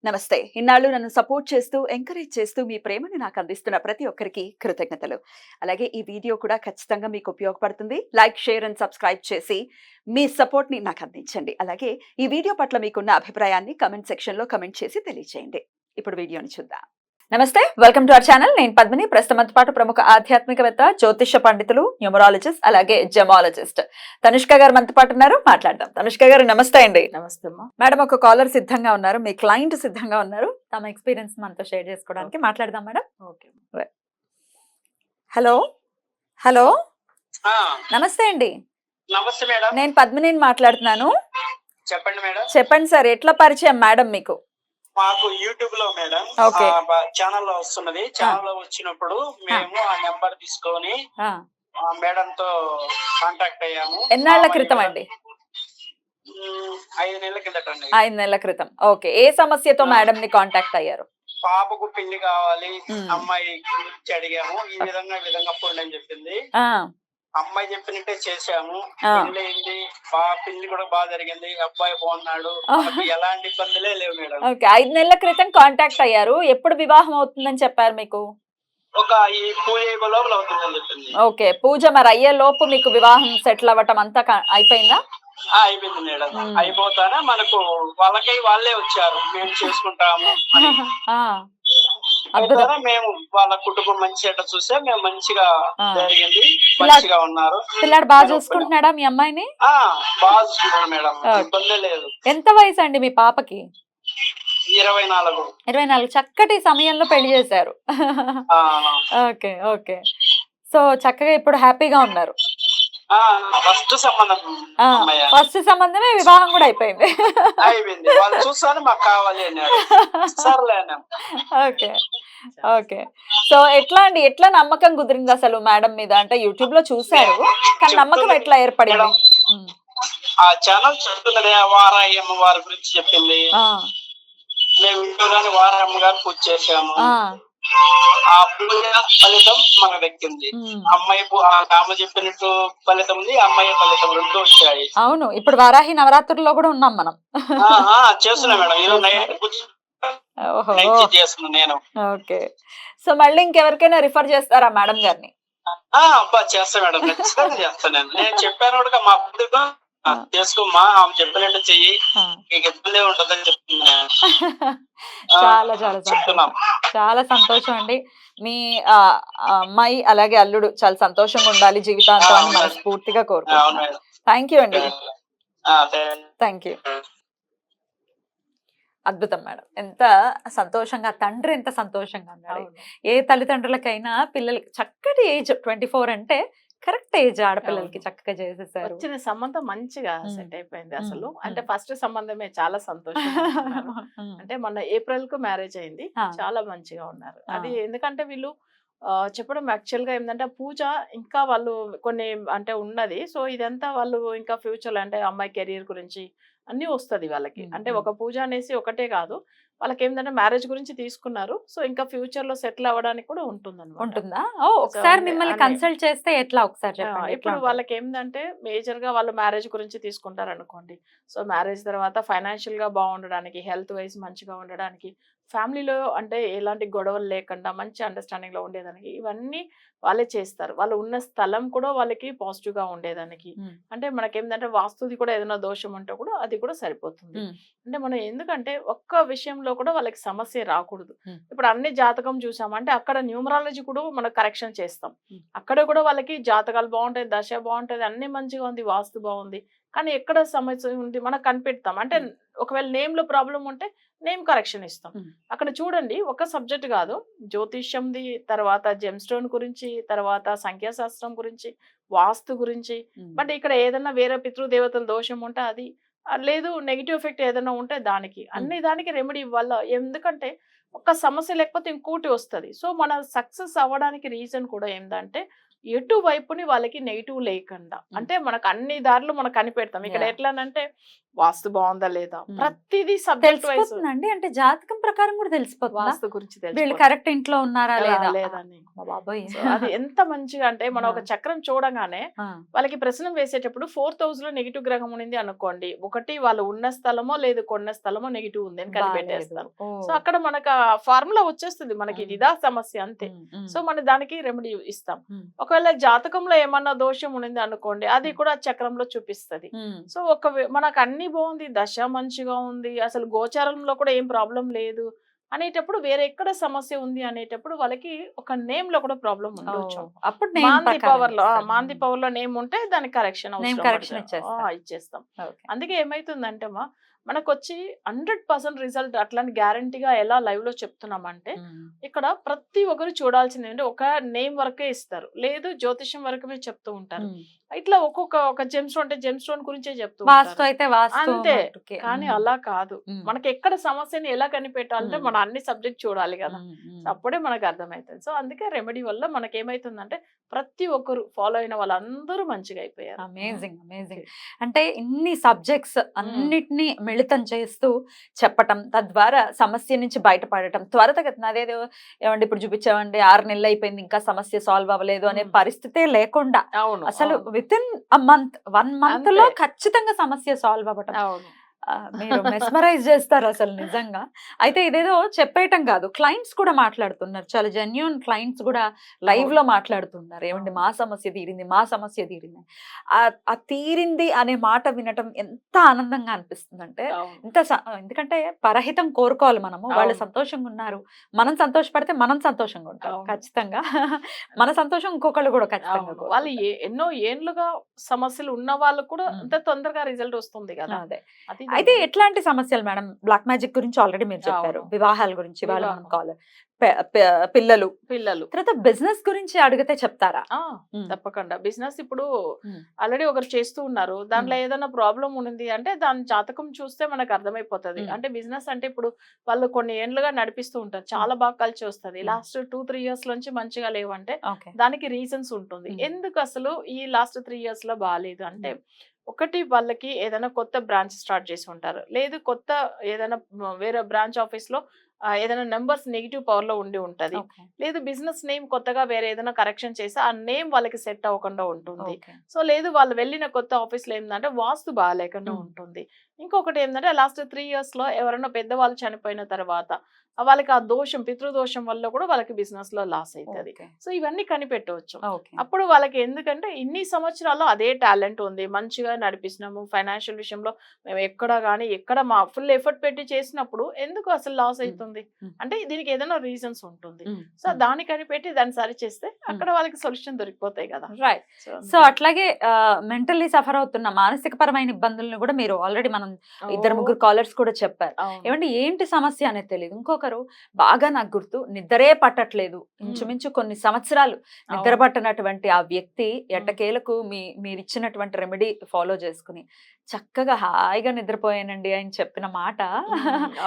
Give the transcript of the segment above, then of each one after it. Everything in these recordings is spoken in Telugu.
నమస్తే. ఇన్నాళ్ళు నన్ను సపోర్ట్ చేస్తూ, ఎంకరేజ్ చేస్తూ మీ ప్రేమని నాకు అందిస్తున్న ప్రతి ఒక్కరికి కృతజ్ఞతలు. అలాగే ఈ వీడియో కూడా ఖచ్చితంగా మీకు ఉపయోగపడుతుంది. లైక్, షేర్ అండ్ సబ్స్క్రైబ్ చేసి మీ సపోర్ట్‌ని నాకు అందించండి. అలాగే ఈ వీడియో పట్ల మీకున్న అభిప్రాయాన్ని కామెంట్ సెక్షన్‌లో కామెంట్ చేసి తెలియజేయండి. ఇప్పుడు వీడియోని చూద్దాం. నమస్తే, వెల్కమ్ టు అవర్ ఛానల్. నేను పద్మిని. ప్రస్తుతంతో పాటు ప్రముఖ ఆధ్యాత్మికవేత్త, జ్యోతిష పండితులు, న్యూమరాలజిస్ట్, అలాగే జెమాలజిస్ట్ తనుష్క గారు మనతో పాటు ఉన్నారు. మాట్లాడదాం. తనుష్క గారు నమస్తే అండి. నమస్తే అమ్మా. మేడం, ఒక కాలర్ సిద్ధంగా ఉన్నారు, మీ క్లయింట్ సిద్ధంగా ఉన్నారు. తమ ఎక్స్పీరియన్స్ మనతో షేర్ చేసుకోవడానికి మాట్లాడదాం మేడం. ఓకే. హలో హలో ఆ, నమస్తే అండి. నమస్తే మేడం. నేను పద్మిని మాట్లాడుతున్నాను. చెప్పండి మేడం. చెప్పండి సార్, ఎట్లా పరిచయం మేడం మీకు? మాకు యూట్యూబ్ లో మేడం ఓకే. ఛానల్ లో వస్తున్నది. ఛానల్ లో వచ్చినప్పుడు మేము ఆ నెంబర్ తీసుకొని ఆ, మేడం తో కాంటాక్ట్ అయ్యాము. ఎన్నాళ్ల క్రితం అండి? 5 నెలల కిందట అండి. 5 నెలల క్రితం. ఓకే. ఏ సమస్యతో మేడం ని కాంటాక్ట్ అయ్యారు? పాపకు పెళ్లి కావాలి, మ్మ్. అమ్మాయి గురించి అడిగాము. ఈ విధంగా పోండి అని చెప్పింది. ఆ, అమ్మాయి చెప్పినట్టే చేసాము. ఆ. పెళ్లి అయింది, పెళ్లి కూడా బాగా జరిగింది. అబ్బాయి బాగున్నాడు. మనకు ఎలాంటి ఇబ్బందులే లేవు మేడం. ఓకే. 5 నెలల క్రితం కాంటాక్ట్ అయ్యారు. ఎప్పుడు వివాహం అవుతుందని చెప్పారు మీకు? ఒక ఈ పూజ అయిపో లోపల అవుతుందని చెప్పింది. ఓకే. పూజ మరి అయ్యే లోపు మీకు వివాహం సెటిల్ అవ్వటం అంతా అయిపోయిందా? అయిపోయింది మేడం. మ్మ్. అయిపోతానే మనకు వాళ్ళే వచ్చారు, మేము చేసుకుంటాము అని. ఆ, అద్భుతం. అయిపోతానే మేము వాళ్ళ కుటుంబం మంచి అట్లా చూసే మేము మంచిగా ఆ. జరిగింది. మంచిగా ఉన్నారు. పిల్లాడు బాగా చూసుకుంటున్నాడా మీ అమ్మాయిని? ఆ బాగా చూసుకున్నాడు మేడం. ఓకే. ఇబ్బంది లేదు. ఎంత వయసు అండి మీ పాపకి? 24. 24. చక్కటి సమయంలో పెళ్లి చేశారు. ఆ, ఓకే ఓకే. సో చక్కగా ఇప్పుడు హ్యాపీగా ఉన్నారు. ఫస్ట్ సంబంధం అమ్మాయి ఫస్ట్ సంబంధమే, వివాహం కూడా అయిపోయింది. అయిపోయింది. వాళ్ళు చూస్తాను మాకు కావాలి అన్నాడు. సర్లే అన్నాం. Okay okay. సో ఎట్లా అండి, ఎట్లా నమ్మకం కుదిరింది అసలు మేడం మీద? అంటే యూట్యూబ్ లో చూసారు, కానీ నమ్మకం ఎట్లా ఏర్పడింది? ఉమ్. ఆ ఛానల్ చెప్తున్నది, వారాయమ్మ వారి గురించి చెప్పింది. ఆ, మేము ఇంట్లోనే వారాయమ్మ గారు పూజ చేసాము. ఆ, ఆ పూజ ఫలితం మనకు దక్కింది. ఉమ్. అమ్మాయి ఆమె చెప్పినట్టు ఫలితం ఉంది, అమ్మాయి ఫలితం రెండు వచ్చాయి. అవును, ఇప్పుడు వారాహి నవరాత్రుల్లో కూడా ఉన్నాం మనం. చేస్తున్నా మేడం. ఈరోజు నైట్ ఓహో. చేస్తున్నా నేను. ఓకే. సో మళ్ళీ ఇంకెవరికైనా రిఫర్ చేస్తారా మేడం గారిని? చేస్తా మేడం, ఖచ్చితంగా చేస్తాను. నేను చెప్పాను కూడా మా కుటుంబం చేసుకోమ్మా, ఆమె చెప్పినట్టు చెయ్యి, ఆ. నీకు ఇబ్బంది ఉంటుందని చెప్తున్నా. చాలా చాలా సంతోషం. చెప్తున్నాం. చాలా సంతోషం అండి. మీ అమ్మాయి అలాగే అల్లుడు చాలా సంతోషంగా ఉండాలి జీవితాంతం అని మనస్ఫూర్తిగా అవును కోరుకుంటున్నాను. మేడం. థ్యాంక్ యూ అండి. అదే. Thank you. అద్భుతం మేడం. ఎంత సంతోషంగా, తండ్రి ఎంత సంతోషంగా ఉన్నాడు. అవును. ఏ తల్లిదండ్రులకైనా పిల్లలకి చక్కటి ఏజ్ 24 అంటే కరెక్ట్ ఏజ్. ఆడపిల్లలకి అవును. చక్కగా చేసేసారు. వచ్చిన సంబంధం మంచిగా మ్మ్. సెట్ అయిపోయింది మ్మ్. అసలు. మ్మ్. అంటే ఫస్ట్ సంబంధమే చాలా సంతోషంగా ఉన్నారు. అంటే మొన్న ఏప్రిల్ కు మ్యారేజ్ అయింది. ఆ. చాలా మంచిగా ఉన్నారు. ఆ. అది ఎందుకంటే వీళ్ళు చెప్పడం యాక్చువల్ గా ఏంటంటే పూజ ఇంకా వాళ్ళు కొన్ని అంటే ఉన్నది. సో ఇదంతా వాళ్ళు ఇంకా ఫ్యూచర్ అంటే అమ్మాయి కెరీర్ గురించి అన్ని వస్తది వాళ్ళకి. మ్మ్. అంటే ఒక పూజ అనేసి ఒకటే కాదు, వాళ్ళకి ఏంటంటే మ్యారేజ్ గురించి తీసుకున్నారు. సో ఇంకా ఫ్యూచర్ లో సెటిల్ అవ్వడానికి కూడా ఉంటుందన్నమాట. ఉంటుందా? ఒకసారి అంటే మిమ్మల్ని అనే- కన్సల్ట్ చేస్తే ఎట్లా ఒకసారి చెప్పండి. ఎట్లా ఇప్పుడు ఉంటుంది? వాళ్ళకి ఏంటంటే మేజర్ గా వాళ్ళు మ్యారేజ్ గురించి తీసుకుంటారు అనుకోండి. సో మ్యారేజ్ తర్వాత ఫైనాన్షియల్ గా బాగుండడానికి, హెల్త్ వైజ్ మంచిగా ఉండడానికి, ఫ్యామిలీలో అంటే ఎలాంటి గొడవలు లేకుండా మంచి అండర్స్టాండింగ్ లో ఉండేదానికి ఇవన్నీ వాళ్ళే చేస్తారు. వాళ్ళు ఉన్న స్థలం కూడా వాళ్ళకి పాజిటివ్ గా ఉండేదానికి. మ్మ్. అంటే మనకేంటంటే వాస్తుది కూడా ఏదైనా దోషం ఉంటే కూడా అది కూడా సరిపోతుంది. మ్మ్. అంటే మనం ఎందుకంటే ఒక్క విషయంలో కూడా వాళ్ళకి సమస్య రాకూడదు. మ్మ్. ఇప్పుడు అన్ని జాతకం చూసామంటే అక్కడ న్యూమరాలజీ కూడా మనం కరెక్షన్ చేస్తాం. మ్మ్. అక్కడ కూడా వాళ్ళకి జాతకాలు బాగుంటాయి, దశ బాగుంటది, అన్ని మంచిగా ఉంది, వాస్తు బాగుంది, కానీ ఎక్కడ సమస్య ఉంది మనకు కనిపెడతాం. అంటే ఒకవేళ నేమ్ లో ప్రాబ్లం ఉంటే నేమ్ కరెక్షన్ ఇస్తాం. మ్మ్. అక్కడ చూడండి, ఒక సబ్జెక్ట్ కాదు, జ్యోతిష్యంది, తర్వాత జెమ్ స్టోన్ గురించి, తర్వాత సంఖ్యాశాస్త్రం గురించి, వాస్తు గురించి. మ్మ్. బట్ ఇక్కడ ఏదైనా వేరే పితృదేవతల దోషం ఉంటే అది, లేదు నెగిటివ్ ఎఫెక్ట్ ఏదైనా ఉంటే దానికి, అన్ని దానికి రెమెడీ ఇవ్వాలి. ఎందుకంటే ఒక సమస్య లేకపోతే ఇంకోటి వస్తుంది. సో మన సక్సెస్ అవ్వడానికి రీజన్ కూడా ఏంటంటే ఎటు వైపుని వాళ్ళకి నెగిటివ్ లేకుండా, అంటే మనకు అన్ని దారులు మనకు కనిపెడతాం. ఇక్కడ Yeah. ఎట్లానంటే వాస్తు బాగుందా లేదా, Hmm. ప్రతిదీ సబ్జెక్ట్ వైజ్ తెలిసిపోతుందండి, అంటే జాతకం ప్రకారం కూడా తెలిసిపోతుందా వాస్తు గురించి వీళ్ళు తెలిసిపోతుంది. కరెక్ట్ ఇంట్లో ఉన్నారా లేదా లేదని. అమ్మ బాబోయ్. సో అది ఎంత మంచిగా అంటే మనం ఒక చక్రం చూడగానే ఆ, వాళ్ళకి ప్రశ్న వేసేటప్పుడు 4th హౌస్ లో నెగిటివ్ గ్రహం ఉంది అనుకోండి, ఒకటి వాళ్ళు ఉన్న స్థలమో లేదు కొన్న స్థలమో నెగిటివ్ ఉంది అని బాలేదు. కనిపెట్టేస్తాను. ఓ. సో అక్కడ మనకు ఫార్ములా వచ్చేస్తుంది, మనకి Hmm. ఇదా సమస్య అంతే. ఉమ్, ఉమ్, సో మన దానికి రెమెడీ ఇస్తాం. ఉమ్, ఒకవేళ జాతకంలో ఏమన్నా దోషం ఉంది అనుకోండి, అది కూడా చక్రంలో చూపిస్తది. ఉమ్, సో మనకు అన్ని బాగుంది, దశ మంచిగా ఉంది, అసలు గోచారంలో కూడా ఏం ప్రాబ్లం లేదు అనేటప్పుడు, వేరే ఎక్కడ సమస్య ఉంది అనేటప్పుడు వాళ్ళకి ఒక నేమ్ లో కూడా ప్రాబ్లం ఓ, ఉండొచ్చు. అప్పుడు name మాంది ప్రకారం పవర్ లో ఇస్తారు. మాంది పవర్ లో నేమ్ ఉంటే దానికి కరెక్షన్ Name correction ఇచ్చేస్తారు. ఇచ్చేస్తాం. ఓకే. అందుకే ఏమైతుందంటే మనకు వచ్చి 100% రిజల్ట్ అట్లాంటి గ్యారంటీగా ఎలా లైవ్ లో చెప్తున్నామంటే, ఉమ్, ఇక్కడ ప్రతి ఒక్కరు చూడాల్సింది ఏంటంటే ఒక నేమ్ వరకే ఇస్తారు, లేదు జ్యోతిష్యం వరకే చెప్తూ ఉంటారు. ఉమ్. ఇట్లా ఒక జెమ్ స్టోన్ అంటే జెమ్ స్టోన్ గురించే చెప్తూ వాస్తు ఉంటారు. అయితే వాస్తు అంతే. మట్టుకే. కానీ ఉమ్, అలా కాదు, ఉమ్, మనకి ఎక్కడ సమస్యని ఎలా కనిపెట్టాలంటే ఉమ్. మనం అన్ని సబ్జెక్ట్ చూడాలి కదా. ఉమ్, ఉమ్. అప్పుడే మనకు అర్థమవుతుంది. సో అందుకే రెమెడీ వల్ల మనకి ఏమైతుందంటే ప్రతి ఒక్కరు ఫాలో అయిన వాళ్ళందరూ మంచిగా అయిపోయారు. Amazing amazing. Okay. అంటే ఇన్ని సబ్జెక్ట్స్ అన్నిటినీ మిళితం చేస్తూ చెప్పటం, తద్వారా సమస్య నుంచి బయటపడటం త్వరితగతిన. అదేదో ఏమండి ఇప్పుడు చూపించామండి 6 నెలలు అయిపోయింది ఇంకా సమస్య సాల్వ్ అవ్వలేదు అనే పరిస్థితే లేకుండా అవును, అసలు అవును, విత్ ఇన్ మంత్ 1 month లో అంతే. ఖచ్చితంగా సమస్య సాల్వ్ అవ్వటం. అవును. మీరు మెస్మరైజ్ చేస్తారు అసలు నిజంగా. అయితే ఇదేదో చెప్పేయటం కాదు, క్లయింట్స్ కూడా మాట్లాడుతున్నారు, చాలా జెన్యూన్ క్లయింట్స్ కూడా లైవ్ లో మాట్లాడుతున్నారు. ఏమండి మా సమస్య తీరింది, మా సమస్య తీరింది. ఆ తీరింది అనే మాట వినటం ఎంత ఆనందంగా అనిపిస్తుందంటే, అవును. ఎందుకంటే పరహితం కోరుకోవాలి మనము. వాళ్ళు అవును. సంతోషంగా ఉన్నారు, మనం సంతోషపడితే మనం సంతోషంగా ఉంటాం అవును. ఖచ్చితంగా. మన సంతోషం ఇంకొకళ్ళు కూడా ఖచ్చితంగా అవును. వాళ్ళు కోరుకుంటారు. ఎన్నో ఏండ్లుగా సమస్యలు ఉన్న వాళ్ళు కూడా ఉమ్. అంత తొందరగా రిజల్ట్ వస్తుంది కదా. అదే. అది అయితే ఎట్లాంటి సమస్యలు మేడం? బ్లాక్ మ్యాజిక్ గురించి ఆల్రెడీ మీరు చెప్పారు, అవును. వివాహాల గురించి వాళ్ళు వివాహం. మనం కాల్, పిల్లలు, పిల్లలు తర్వాత బిజినెస్ గురించి అడిగితే చెప్తారా? ఉమ్, తప్పకుండా. బిజినెస్ ఇప్పుడు ఉమ్, ఆల్రెడీ ఒకరు చేస్తూ ఉన్నారు, దాంట్లో ఏదైనా ప్రాబ్లం ఉంది అంటే దాని జాతకం చూస్తే మనకు అర్థమైపోతది. ఉమ్. అంటే బిజినెస్ అంటే ఇప్పుడు వాళ్ళు కొన్ని ఏండ్లుగా నడిపిస్తూ ఉంటారు, చాలా బాగా కలిసి వస్తుంది. ఉమ్. లాస్ట్ 2-3 ఇయర్స్ నుంచి మంచిగా లేవంటే ఓకే. దానికి రీజన్స్ ఉంటుంది. ఉమ్. ఎందుకు అసలు ఈ లాస్ట్ 3 ఇయర్స్ లో బాగాలేదు అంటే, ఒకటి వాళ్ళకి ఏదైనా కొత్త బ్రాంచ్ స్టార్ట్ చేసి ఉంటారు, లేదు కొత్త ఏదైనా వేరే బ్రాంచ్ ఆఫీస్ లో ఏదైనా నెంబర్స్ నెగిటివ్ పవర్ లో ఉండి ఉంటది, ఓకే. లేదు బిజినెస్ నేమ్ కొత్తగా వేరే ఏదైనా కరెక్షన్ చేసి ఆ నేమ్ వాళ్ళకి సెట్ అవ్వకుండా ఉంటుంది. ఓకే. సో లేదు వాళ్ళు వెళ్ళిన కొత్త ఆఫీస్ లో ఏంటంటే వాస్తు బాగాలేకుండా ఉంటుంది. ఇంకొకటి ఏంటంటే లాస్ట్ 3 ఇయర్స్ లో ఎవరైనా పెద్దవాళ్ళు చనిపోయిన తర్వాత వాళ్ళకి ఆ దోషం, పితృదోషం వల్ల కూడా వాళ్ళకి బిజినెస్ లో లాస్ అవుతుంది. ఓకే. సో ఇవన్నీ కనిపెట్టవచ్చు. ఓకే. అప్పుడు వాళ్ళకి ఎందుకంటే ఇన్ని సంవత్సరాల్లో అదే టాలెంట్ ఉంది, మంచిగా నడిపిస్తున్నాము, ఫైనాన్షియల్ విషయంలో మేము ఎక్కడ మా ఫుల్ ఎఫర్ట్ పెట్టి చేసినప్పుడు ఎందుకు అసలు లాస్ అవుతుంది అంటే దీనికి ఏదైనా రీజన్స్ ఉంటుంది. సో దాన్ని కనిపెట్టి దాన్ని సరి చేస్తే అక్కడ వాళ్ళకి సొల్యూషన్ దొరికిపోతాయి కదా. రైట్. సో అట్లాగే మెంటల్లీ సఫర్ అవుతున్న మానసిక పరమైన ఇబ్బందులను కూడా మీరు ఆల్రెడీ మనం 2-3 కాలర్స్ కూడా చెప్పారు. ఏమంటే ఏంటి సమస్య అనేది తెలియదు. ఇంకొకరు బాగా నాకు గుర్తు, నిద్రే పట్టట్లేదు, ఇంచుమించు కొన్ని సంవత్సరాలు నిద్ర పట్టనటువంటి ఆ వ్యక్తి ఎట్టకేలకు మీరు ఇచ్చినటువంటి రెమెడీ ఫాలో చేసుకుని చక్కగా హాయిగా నిద్రపోయానండి అని చెప్పిన మాట.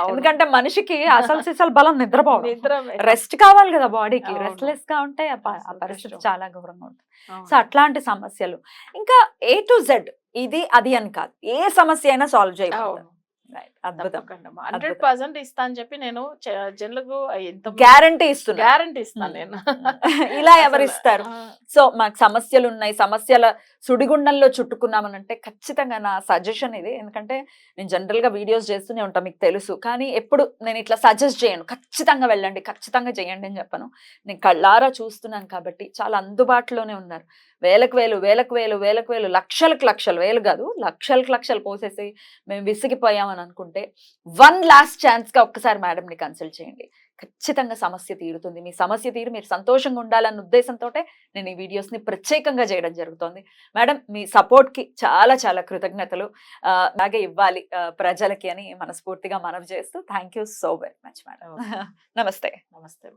ఎందుకంటే మనిషికి అసలు సిసలు బలం నిద్రపోవడం, రెస్ట్ కావాలి కదా బాడీకి. రెస్ట్లెస్ గా ఉంటే ఆ పరిస్థితి చాలా ఘోరంగా ఉంటుంది. సో అట్లాంటి సమస్యలు ఇంకా A to Z, ఇది అది అని కాదు, ఏ సమస్య అయినా సాల్వ్ చేయగలుగుతారు. అద్భుతం. 100% ఇస్తా అని చెప్పి నేను జనులకు గ్యారంటీ ఇస్తున్నా, గ్యారంటీ ఇస్తాను నేను. ఇలా ఎవరిస్తారు? సో మాకు సమస్యలు ఉన్నాయి, సమస్యల సుడిగుండంలో చుట్టుకున్నామనంటే ఖచ్చితంగా నా సజెషన్ ఇది. ఎందుకంటే నేను జనరల్ గా వీడియోస్ చేస్తూనే ఉంటాను, మీకు తెలుసు. కానీ ఎప్పుడు నేను ఇట్లా సజెస్ట్ చేయను, ఖచ్చితంగా వెళ్ళండి, ఖచ్చితంగా చేయండి అని చెప్పను. నేను కళ్ళారా చూస్తున్నాను కాబట్టి చాలా అందుబాటులోనే ఉన్నారు. వేలకు వేలు, లక్షలు, వేలు కాదు లక్షలు పోసేసి మేము విసిగిపోయామని అనుకుంటే 1 లాస్ట్ ఛాన్స్ గా ఒక్కసారి మేడంని కన్సల్ట్ చేయండి, ఖచ్చితంగా సమస్య తీరుతుంది. మీ సమస్య తీరు మీరు సంతోషంగా ఉండాలన్న ఉద్దేశంతో నేను ఈ వీడియోస్ ని ప్రత్యేకంగా చేయడం జరుగుతుంది. మేడం మీ సపోర్ట్ కి చాలా చాలా కృతజ్ఞతలు అలాగే ఇవ్వాలి ప్రజలకి అని మనస్ఫూర్తిగా మనవి చేస్తూ thank you so very much madam. నమస్తే. నమస్తే.